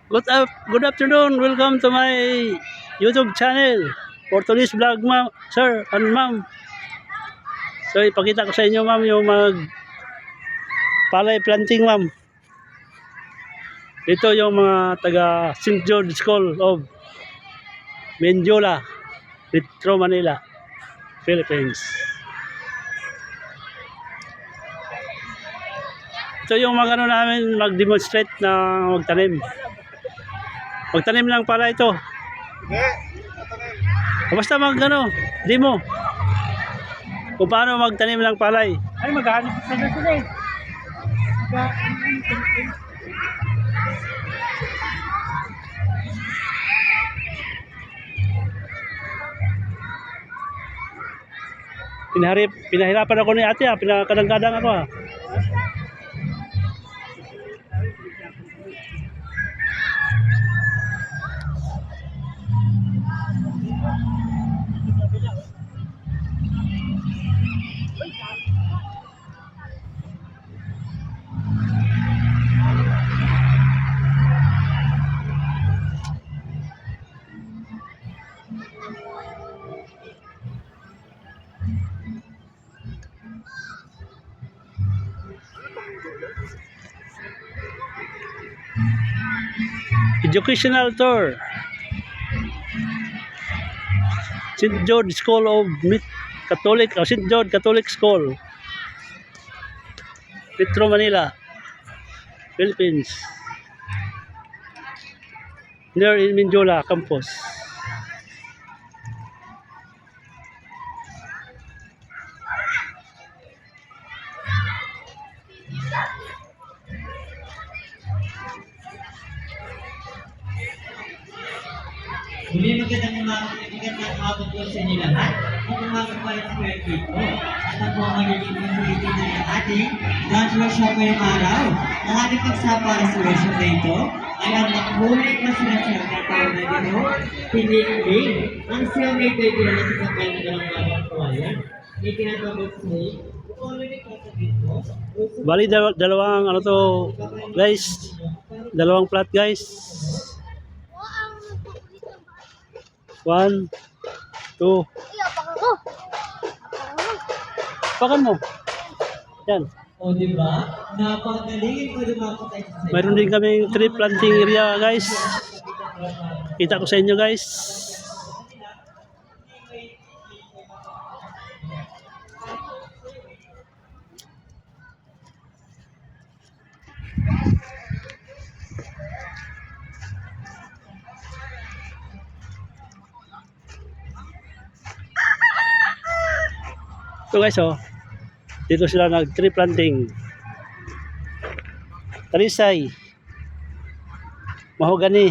Good afternoon. Welcome to my YouTube channel. For today's vlog, ma'am, sir and ma'am. So ipakita ko sa inyo, ma'am, yung palay planting, ma'am. Ito yung mga taga St. George School of Menjola, Metro Manila, Philippines. Ito yung mga namin mag-demonstrate na magtanim. Magtanim lang pala ito. Basta demo. Kung paano magtanim lang palay. Ay, maghanap sa sila eh. Pinahirapan ako ni ate, pinakadang-kadang ako. Educational tour. St. George School of St. George Catholic School, Metro Manila, Philippines. Near in Menjola campus. Muli magandang hapon po sa inyo lahat. Kung umagang pa rin sa dito, at ang po magiging facility ng ating dance workshop ngayong araw. Ang ating pagsapara sa workshop na ito ay ang maghuli pa sila sa katawag na dito, piling-ling. Ang siyang may tayo na sa kapay na dalang mga kawayan. May tinatawag sa iyo. Kung already ka sa dito, Bali dalawang guys. Dalawang plat guys. 1, 2. Pakan mo. Yan. o diba? Napagaling ko lumapatay sa Mayroon din kami tree planting area guys. Kita ko sa inyo guys. Ito guys dito sila nag tree planting. Talisay, mahogani,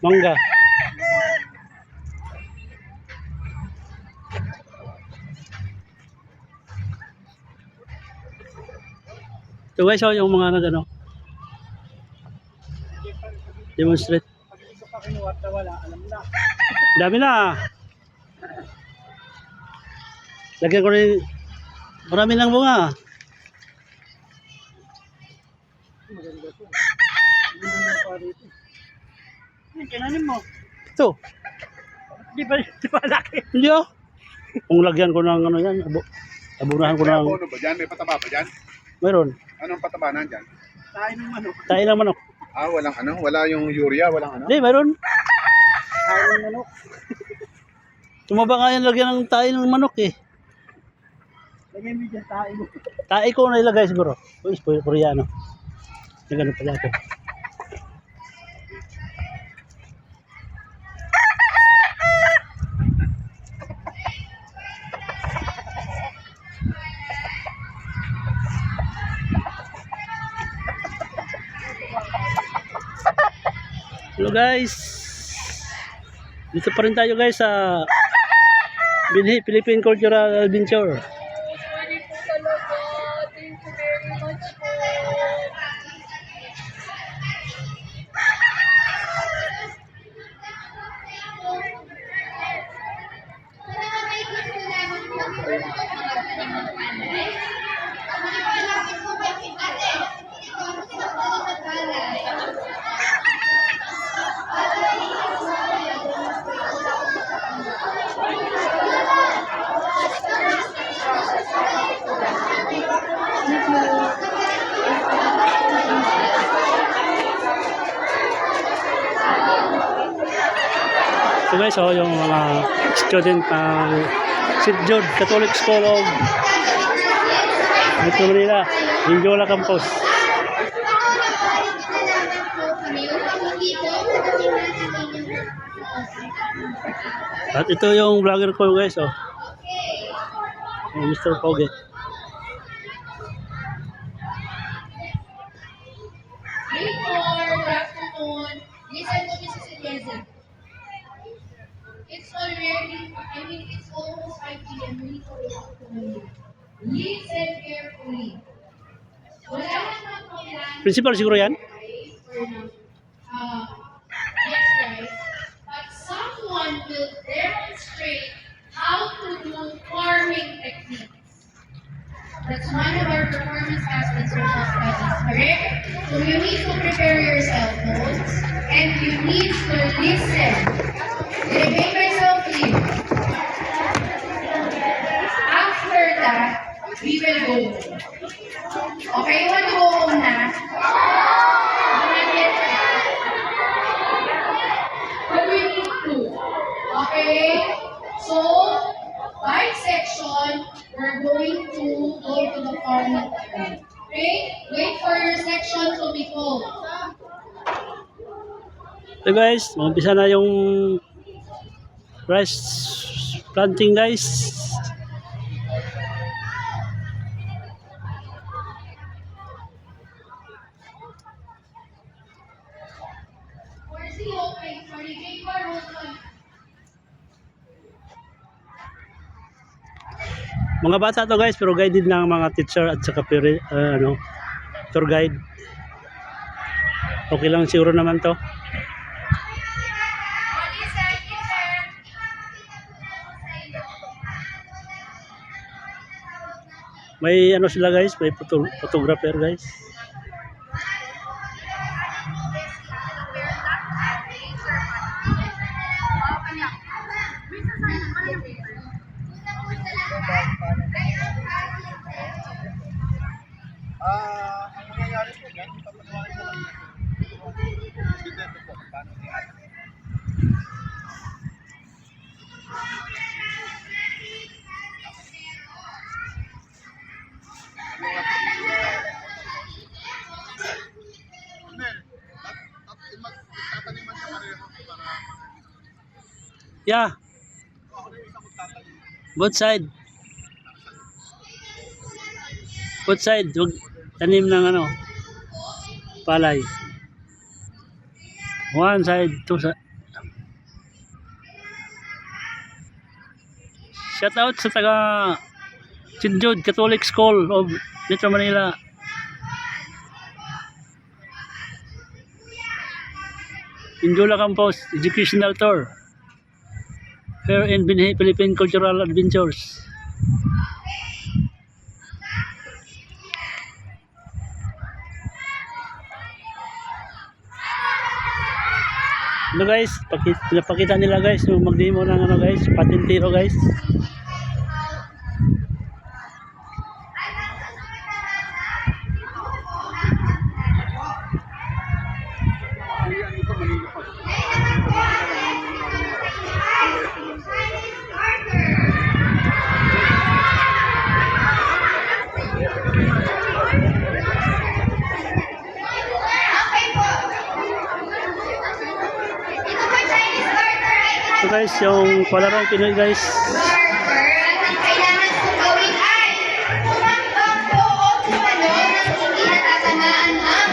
mangga. Ito guys yung mga demonstrate. Dami na. Lagyan ko rin, marami ng bunga. Kinanin mo. Ito. Di ba laki? Hindi Kung lagyan ko ng yan, abunahan ko ng... Ano ba dyan? May pataba ba dyan? Mayroon. Anong pataba na dyan? Tayo ng manok. Tayo ng manok. Wala yung urea, walang ano? Hindi, mayroon. Tayo ng manok. Tumaba nga yan lagyan ng tayo ng manok eh. Lagyan mo dyan tayo mo. Tayo ko na ilagay siguro. Uy, Koreano. Nagano pala ako. Hello guys. Dito pa rin tayo guys sa Binhi Philippine Cultural Adventure. Pwede po talaga. Thank you very much po. Ito guys, oh, yung mga student ng St. Jude Catholic School of Metro Manila, Indiola Campus. At ito yung vlogger ko guys, oh. Mr. Poget. Good afternoon. Listen to Mrs. Elieza. It's already, it's almost 5 p.m. We need to wake up tomorrow. Listen carefully. Wala naman kailangan Principal siguro yan? yes, guys. But someone will demonstrate how to do farming techniques. That's one of our performance aspects of social studies, correct? So you need to prepare your cell phones and you need to listen. Did I make myself clear? After that, we will go. Okay, you want to go home na? Not yet. But we need to. Okay? So, by section, we're going to go to the farming area. Okay? Wait for your section to be full. Ito guys, umpisa na yung rice planting guys. Or is he okay? Sorry, paper, hold on. Mga bata to guys, pero guided ng mga teacher at saka tour guide. Okay lang siguro naman to. May ano sila guys, may photographer guys. Ang nangyayari po yan, papagawa ko lang dito po, paano niya. Magtataniman siya pareho para Yeah, ako rin isang magtatanim. both side. Both side, wag tanim ng ano, palay. One side, two side. Shout out sa taga St. Jude Catholic School of Metro Manila. Indiola Campus Educational Tour. Here in Binhi, Philippine Cultural Adventures. Ano guys, pinapakita nila guys yung mag-demo ng ano guys, patintero guys. So guys, yung palarong Pinoy guys. Kailangan kong gawin ay tumambang buo tumalon ng hindi natatamaan ang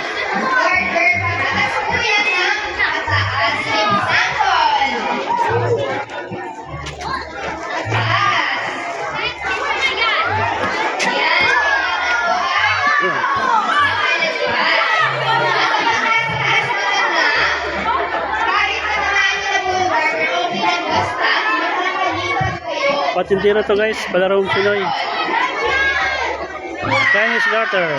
order at kuyan ng nakataas yung sangkol. Taas. Yan. Yan. Patintero to guys, palarong Pinoy. Chinese garter.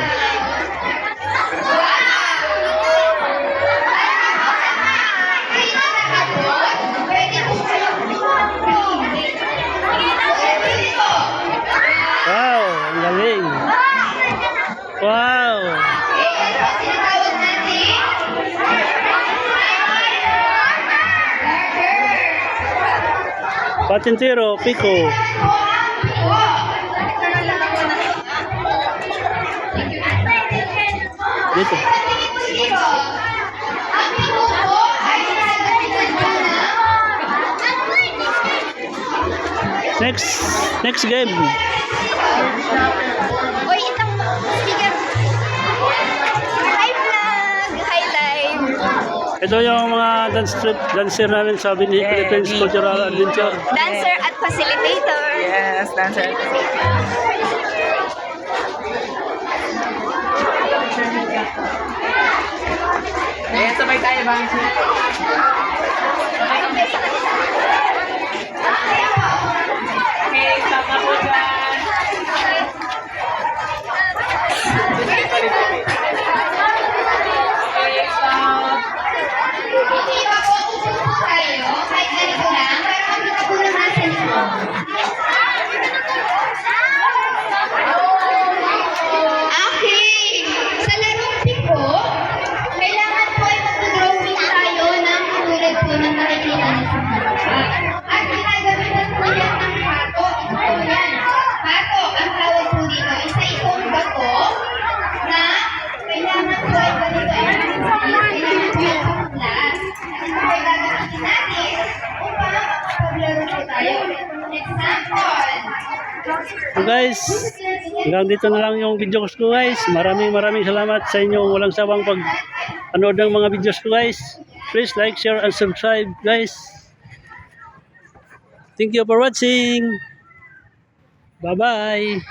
Wow, ang galing. Wow. Patintero, Pico. Dito. Next game. Oy, itang speaker. Hi vlog! Hi live! Ito yung mga dancer namin sa Philippines Cultural Adventure. Dancer at facilitator. Yes, dancer at facilitator. Ayan, sabay tayo ba? Okay, stop na po dyan. Okay, stop. Okay. Sa larong piko, kailangan po ay mag-drawing tayo ng tulad po ng nakikita niyo sa baba. At ginagamitan po yan ng pato. Ito po yan. Pato, ang tawag po dito. Isa itong bato na kailangan po ay ganito ang kailangan po yung panglas. At ito po ay gagamitin natin upang makapaglaro po tayo. Example. So guys, hanggang dito na lang yung videos ko guys. Maraming salamat sa inyong walang sawang pag-anood ng mga videos ko guys. Please like, share, and subscribe guys. Thank you for watching. Bye-bye.